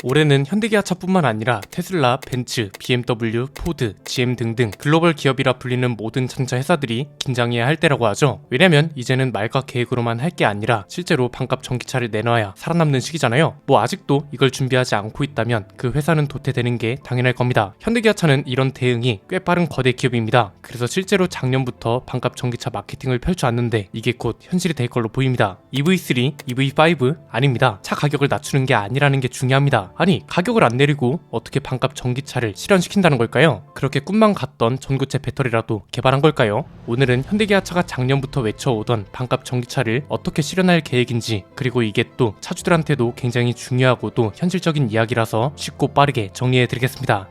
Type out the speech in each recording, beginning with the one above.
올해는 현대기아차뿐만 아니라 테슬라, 벤츠, BMW, 포드, GM 등등 글로벌 기업이라 불리는 모든 자동차 회사들이 긴장해야 할 때라고 하죠. 왜냐면 이제는 말과 계획으로만 할 게 아니라 실제로 반값 전기차를 내놔야 살아남는 시기잖아요. 뭐 아직도 이걸 준비하지 않고 있다면 그 회사는 도태되는 게 당연할 겁니다. 현대기아차는 이런 대응이 꽤 빠른 거대 기업입니다. 그래서 실제로 작년부터 반값 전기차 마케팅을 펼쳐왔는데 이게 곧 현실이 될 걸로 보입니다. EV3, EV5 아닙니다. 차 가격을 낮추는 게 아니라는 게 중요합니다. 아니, 가격을 안 내리고 어떻게 반값 전기차를 실현시킨다는 걸까요? 그렇게 꿈만 같던 전고체 배터리라도 개발한 걸까요? 오늘은 현대기아차가 작년부터 외쳐오던 반값 전기차를 어떻게 실현할 계획인지, 그리고 이게 또 차주들한테도 굉장히 중요하고도 현실적인 이야기라서 쉽고 빠르게 정리해드리겠습니다.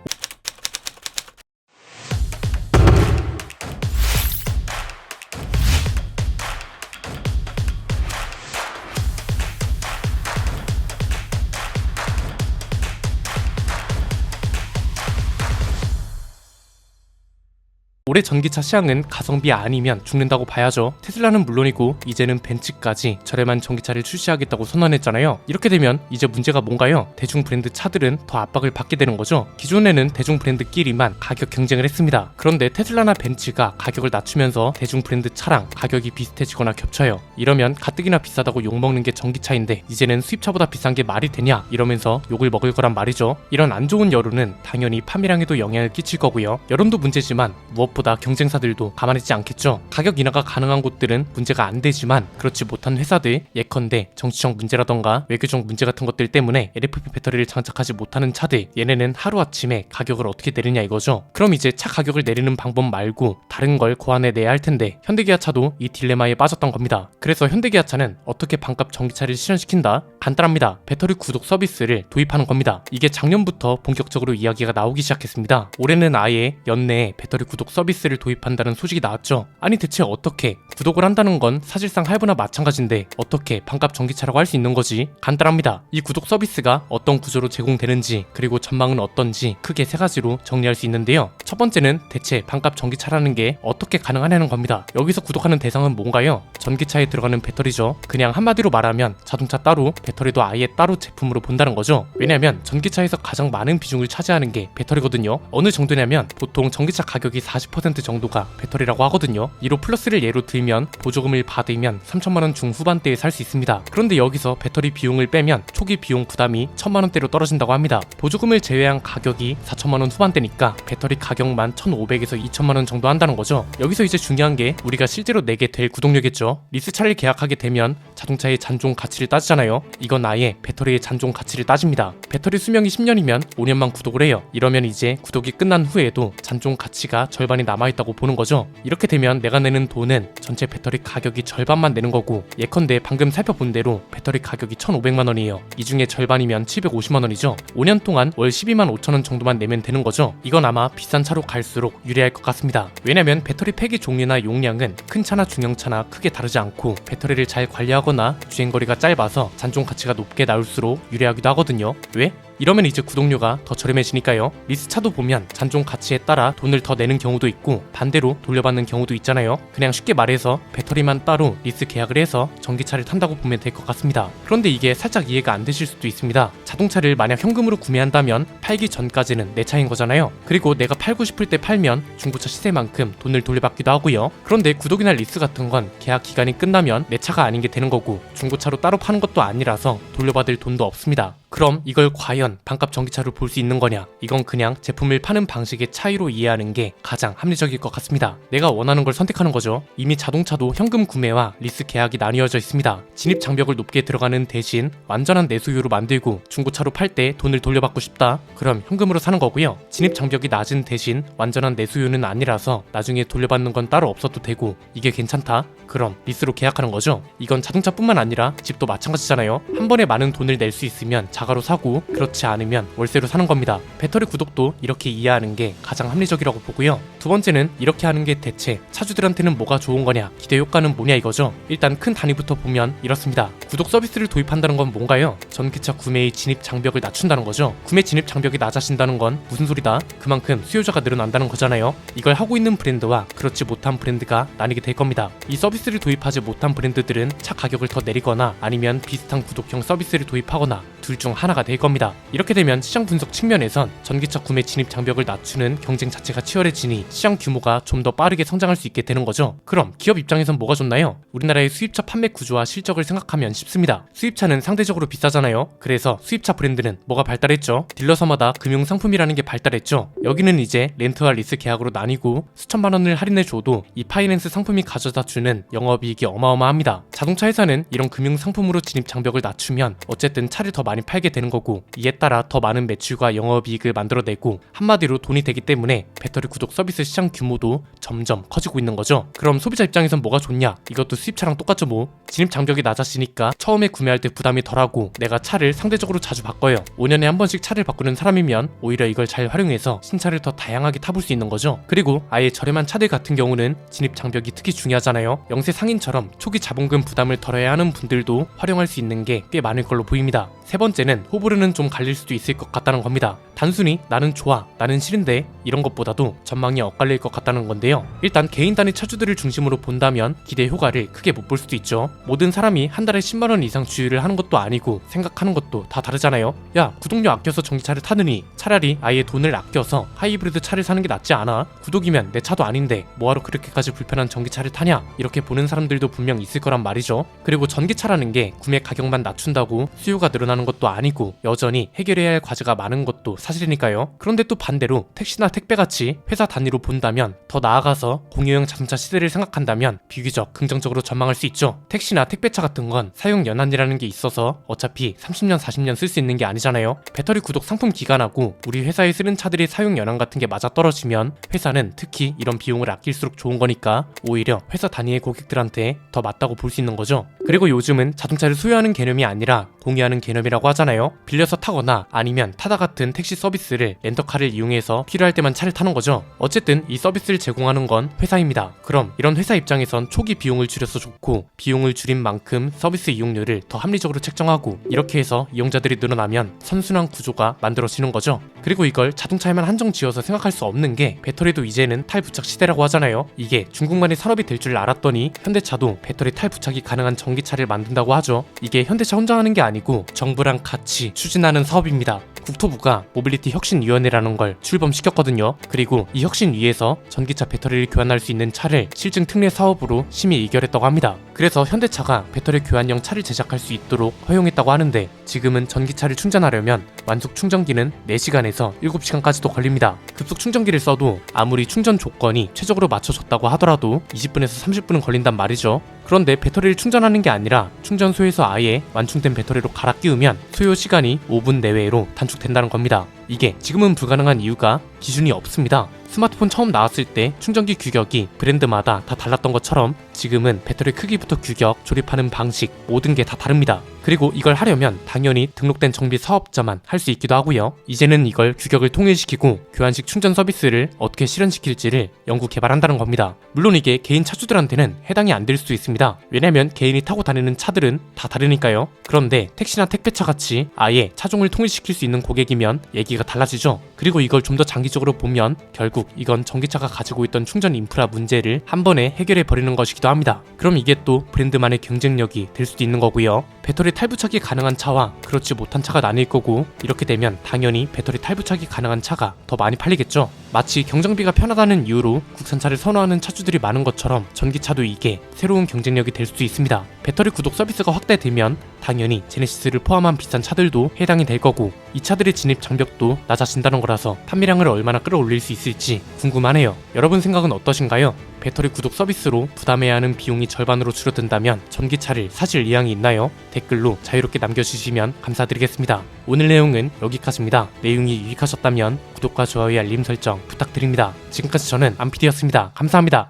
올해 전기차 시장은 가성비 아니면 죽는다고 봐야죠. 테슬라는 물론이고 이제는 벤츠까지 저렴한 전기차를 출시하겠다고 선언했잖아요. 이렇게 되면 이제 문제가 뭔가요? 대중 브랜드 차들은 더 압박을 받게 되는 거죠. 기존에는 대중 브랜드끼리만 가격 경쟁을 했습니다. 그런데 테슬라나 벤츠가 가격을 낮추면서 대중 브랜드 차랑 가격이 비슷해지거나 겹쳐요. 이러면 가뜩이나 비싸다고 욕먹는 게 전기차인데 이제는 수입차보다 비싼 게 말이 되냐 이러면서 욕을 먹을 거란 말이죠. 이런 안 좋은 여론은 당연히 판매량에도 영향을 끼칠 거고요. 여론도 문제지만 무엇보다 경쟁사들도 가만히 있지 않겠죠. 가격 인하가 가능한 곳들은 문제가 안 되지만 그렇지 못한 회사들, 예컨대 정치적 문제라던가 외교적 문제 같은 것들 때문에 LFP 배터리를 장착하지 못하는 차들, 얘네는 하루아침에 가격을 어떻게 내리냐 이거죠. 그럼 이제 차 가격을 내리는 방법 말고 다른 걸 고안해내야 할 텐데 현대기아차도 이 딜레마에 빠졌던 겁니다. 그래서 현대기아차는 어떻게 반값 전기차를 실현시킨다? 간단합니다. 배터리 구독 서비스를 도입하는 겁니다. 이게 작년부터 본격적으로 이야기가 나오기 시작했습니다. 올해는 아예 연내에 배터리 구독 서비스를 도입한다는 소식이 나왔죠. 아니 대체 어떻게 구독을 한다는 건 사실상 할부나 마찬가지인데 어떻게 반값 전기차라고 할 수 있는 거지? 간단합니다. 이 구독 서비스가 어떤 구조로 제공되는지 그리고 전망은 어떤지 크게 세 가지로 정리할 수 있는데요. 첫 번째는 대체 반값 전기차라는 게 어떻게 가능하냐는 겁니다. 여기서 구독하는 대상은 뭔가요? 전기차에 들어가는 배터리죠. 그냥 한마디로 말하면 자동차 따로 배터리도 아예 따로 제품으로 본다는 거죠. 왜냐면 전기차에서 가장 많은 비중을 차지하는 게 배터리거든요. 어느 정도냐면 보통 전기차 가격이 40% 정도가 배터리라고 하거든요. 이로 플러스를 예로 들면 보조금을 받으면 3천만원 중후반대에 살 수 있습니다. 그런데 여기서 배터리 비용을 빼면 초기 비용 부담이 1,000만원대로 떨어진다고 합니다. 보조금을 제외한 가격이 4천만원 후반대니까 배터리 가격만 1,500에서 2천만원 정도 한다는 거죠. 여기서 이제 중요한 게 우리가 실제로 내게 될 구독료겠죠. 리스차를 계약하게 되면 자동차의 잔존 가치를 따지잖아요. 이건 아예 배터리의 잔존 가치를 따집니다. 배터리 수명이 10년이면 5년만 구독을 해요. 이러면 이제 구독이 끝난 후에도 잔존 가치가 절반이 남아있다고 보는 거죠. 이렇게 되면 내가 내는 돈은 전체 배터리 가격이 절반만 내는 거고, 예컨대 방금 살펴본 대로 배터리 가격이 1,500만원이에요. 이 중에 절반이면 750만원이죠. 5년 동안 월 12만 5천원 정도만 내면 되는 거죠. 이건 아마 비싼 차로 갈수록 유리할 것 같습니다. 왜냐면 배터리 폐기 종류나 용량은 큰 차나 중형차나 크게 다르지 않고 배터리를 잘 관리하거나 주행거리가 짧아서 잔존 가치가 높게 나올수록 유리하기도 하거든요. 왜? 이러면 이제 구독료가 더 저렴해지니까요. 리스차도 보면 잔존 가치에 따라 돈을 더 내는 경우도 있고 반대로 돌려받는 경우도 있잖아요. 그냥 쉽게 말해서 배터리만 따로 리스 계약을 해서 전기차를 탄다고 보면 될 것 같습니다. 그런데 이게 살짝 이해가 안 되실 수도 있습니다. 자동차를 만약 현금으로 구매한다면 팔기 전까지는 내 차인 거잖아요. 그리고 내가 팔고 싶을 때 팔면 중고차 시세만큼 돈을 돌려받기도 하고요. 그런데 구독이나 리스 같은 건 계약 기간이 끝나면 내 차가 아닌 게 되는 거고 중고차로 따로 파는 것도 아니라서 돌려받을 돈도 없습니다. 그럼 이걸 과연 반값 전기차로 볼 수 있는 거냐? 이건 그냥 제품을 파는 방식의 차이로 이해하는 게 가장 합리적일 것 같습니다. 내가 원하는 걸 선택하는 거죠. 이미 자동차도 현금 구매와 리스 계약이 나뉘어져 있습니다. 진입 장벽을 높게 들어가는 대신 완전한 내수요로 만들고 중고차로 팔 때 돈을 돌려받고 싶다? 그럼 현금으로 사는 거고요. 진입 장벽이 낮은 대신 완전한 내수요는 아니라서 나중에 돌려받는 건 따로 없어도 되고 이게 괜찮다? 그럼 리스로 계약하는 거죠. 이건 자동차뿐만 아니라 집도 마찬가지잖아요. 한 번에 많은 돈을 낼 수 있으면 자가로 사고 그렇지 않으면 월세로 사는 겁니다. 배터리 구독도 이렇게 이해하는 게 가장 합리적이라고 보고요. 두 번째는 이렇게 하는 게 대체 차주들한테는 뭐가 좋은 거냐, 기대 효과는 뭐냐 이거죠. 일단 큰 단위부터 보면 이렇습니다. 구독 서비스를 도입한다는 건 뭔가요? 전기차 구매의 진입 장벽을 낮춘다는 거죠. 구매 진입 장벽이 낮아진다는 건 무슨 소리다? 그만큼 수요자가 늘어난다는 거잖아요. 이걸 하고 있는 브랜드와 그렇지 못한 브랜드가 나뉘게 될 겁니다. 이 서비스를 도입하지 못한 브랜드들은 차 가격을 더 내리거나 아니면 비슷한 구독형 서비스를 도입하거나 둘 중 하나가 될 겁니다. 이렇게 되면 시장 분석 측면에선 전기차 구매 진입 장벽을 낮추는 경쟁 자체가 치열해지니 시장 규모가 좀 더 빠르게 성장할 수 있게 되는 거죠. 그럼 기업 입장에선 뭐가 좋나요? 우리나라의 수입차 판매 구조와 실적을 생각하면 쉽습니다. 수입차는 상대적으로 비싸잖아요. 그래서 수입차 브랜드는 뭐가 발달했죠? 딜러사마다 금융상품이라는 게 발달했죠. 여기는 이제 렌트와 리스 계약으로 나뉘고 수천만 원을 할인해줘도 이 파이낸스 상품이 가져다주는 영업이익이 어마어마합니다. 자동차 회사는 이런 금융상품으로 진입 장벽을 낮추면 어쨌든 차를 더 많이 팔게 되는 거고, 이에 따라 더 많은 매출과 영업이익을 만들어내고, 한마디로 돈이 되기 때문에 배터리 구독 서비스 시장 규모도 점점 커지고 있는 거죠. 그럼 소비자 입장에선 뭐가 좋냐? 이것도 수입차랑 똑같죠 뭐. 진입 장벽이 낮아지니까 처음에 구매할 때 부담이 덜하고 내가 차를 상대적으로 자주 바꿔요. 5년에 한 번씩 차를 바꾸는 사람이면 오히려 이걸 잘 활용해서 신차를 더 다양하게 타볼 수 있는 거죠. 그리고 아예 저렴한 차들 같은 경우는 진입 장벽이 특히 중요하잖아요. 영세 상인처럼 초기 자본금 부담을 덜어야 하는 분들도 활용할 수 있는 게 꽤 많을 걸로 보입니다. 세 번째는 호불호는 좀 갈릴 수도 있을 것 같다는 겁니다. 단순히 나는 좋아, 나는 싫은데 이런 것보다도 전망이 엇갈릴 것 같다는 건데요. 일단 개인 단위 차주들을 중심으로 본다면 기대 효과를 크게 못 볼 수도 있죠. 모든 사람이 한 달에 10만 원 이상 주유를 하는 것도 아니고 생각하는 것도 다 다르잖아요. 야, 구독료 아껴서 전기차를 타느니 차라리 아예 돈을 아껴서 하이브리드 차를 사는 게 낫지 않아? 구독이면 내 차도 아닌데 뭐하러 그렇게까지 불편한 전기차를 타냐? 이렇게 보는 사람들도 분명 있을 거란 말이죠. 그리고 전기차라는 게 구매 가격만 낮춘다고 수요가 늘어나는 것도 아니고 여전히 해결해야 할 과제가 많은 것도 사실이니까요. 그런데 또 반대로 택시나 택배같이 회사 단위로 본다면, 더 나아가서 공유형 자동차 시대를 생각한다면 비교적 긍정적으로 전망할 수 있죠. 택시나 택배차 같은 건 사용 연한이라는 게 있어서 어차피 30년 40년 쓸 수 있는 게 아니잖아요. 배터리 구독 상품 기간하고 우리 회사에 쓰는 차들의 사용 연한 같은 게 맞아떨어지면 회사는 특히 이런 비용을 아낄수록 좋은 거니까 오히려 회사 단위의 고객들한테 더 맞다고 볼 수 있는 거죠. 그리고 요즘은 자동차를 소유하는 개념이 아니라 공유하는 개념이라고 하잖아요. 빌려서 타거나 아니면 타다 같은 택시 서비스를 렌터카를 이용해서 필요할 때만 차를 타는 거죠. 어쨌든 이 서비스를 제공하는 건 회사입니다. 그럼 이런 회사 입장에선 초기 비용을 줄여서 좋고, 비용을 줄인 만큼 서비스 이용료를 더 합리적으로 책정하고, 이렇게 해서 이용자들이 늘어나면 선순환 구조가 만들어지는 거죠. 그리고 이걸 자동차에만 한정 지어서 생각할 수 없는 게, 배터리도 이제는 탈부착 시대라고 하잖아요. 이게 중국만의 산업이 될 줄 알았더니 현대차도 배터리 탈부착이 가능한 전기차를 만든다고 하죠. 이게 현대차 혼자 하는 게 아니고 정부랑 같이 추진하는 사업입니다. 국토부가 모빌리티 혁신위원회라는 걸 출범시켰거든요. 그리고 이 혁신위에서 전기차 배터리를 교환할 수 있는 차를 실증 특례 사업으로 심의 의결했다고 합니다. 그래서 현대차가 배터리 교환형 차를 제작할 수 있도록 허용했다고 하는데, 지금은 전기차를 충전하려면 완속 충전기는 4시간에서 7시간까지도 걸립니다. 급속 충전기를 써도 아무리 충전 조건이 최적으로 맞춰졌다고 하더라도 20분에서 30분은 걸린단 말이죠. 그런데 배터리를 충전하는 게 아니라 충전소에서 아예 완충된 배터리로 갈아 끼우면 소요 시간이 5분 내외로 단축된다는 겁니다. 이게 지금은 불가능한 이유가 기준이 없습니다. 스마트폰 처음 나왔을 때 충전기 규격이 브랜드마다 다 달랐던 것처럼 지금은 배터리 크기부터 규격, 조립하는 방식 모든 게 다 다릅니다. 그리고 이걸 하려면 당연히 등록된 정비 사업자만 할 수 있기도 하고요. 이제는 이걸 규격을 통일시키고 교환식 충전 서비스를 어떻게 실현시킬지를 연구 개발한다는 겁니다. 물론 이게 개인 차주들한테는 해당이 안 될 수도 있습니다. 왜냐면 개인이 타고 다니는 차들은 다 다르니까요. 그런데 택시나 택배차 같이 아예 차종을 통일시킬 수 있는 고객이면 얘기가 달라지죠. 그리고 이걸 좀 더 장기적으로 보면 결국 이건 전기차가 가지고 있던 충전 인프라 문제를 한 번에 해결해 버리는 것이기도 합니다. 그럼 이게 또 브랜드만의 경쟁력이 될 수도 있는 거고요. 배터리 탈부착이 가능한 차와 그렇지 못한 차가 나뉠 거고, 이렇게 되면 당연히 배터리 탈부착이 가능한 차가 더 많이 팔리겠죠. 마치 경정비가 편하다는 이유로 국산차를 선호하는 차주들이 많은 것처럼 전기차도 이게 새로운 경쟁력이 될 수도 있습니다. 배터리 구독 서비스가 확대되면 당연히 제네시스를 포함한 비싼 차들도 해당이 될 거고, 이 차들의 진입 장벽도 낮아진다는 거라서 판매량을 얼마나 끌어올릴 수 있을지 궁금하네요. 여러분 생각은 어떠신가요? 배터리 구독 서비스로 부담해야 하는 비용이 절반으로 줄어든다면 전기차를 사실 의향이 있나요? 댓글로 자유롭게 남겨주시면 감사드리겠습니다. 오늘 내용은 여기까지입니다. 내용이 유익하셨다면 구독과 좋아요, 알림 설정 부탁드립니다. 지금까지 저는 안PD였습니다. 감사합니다.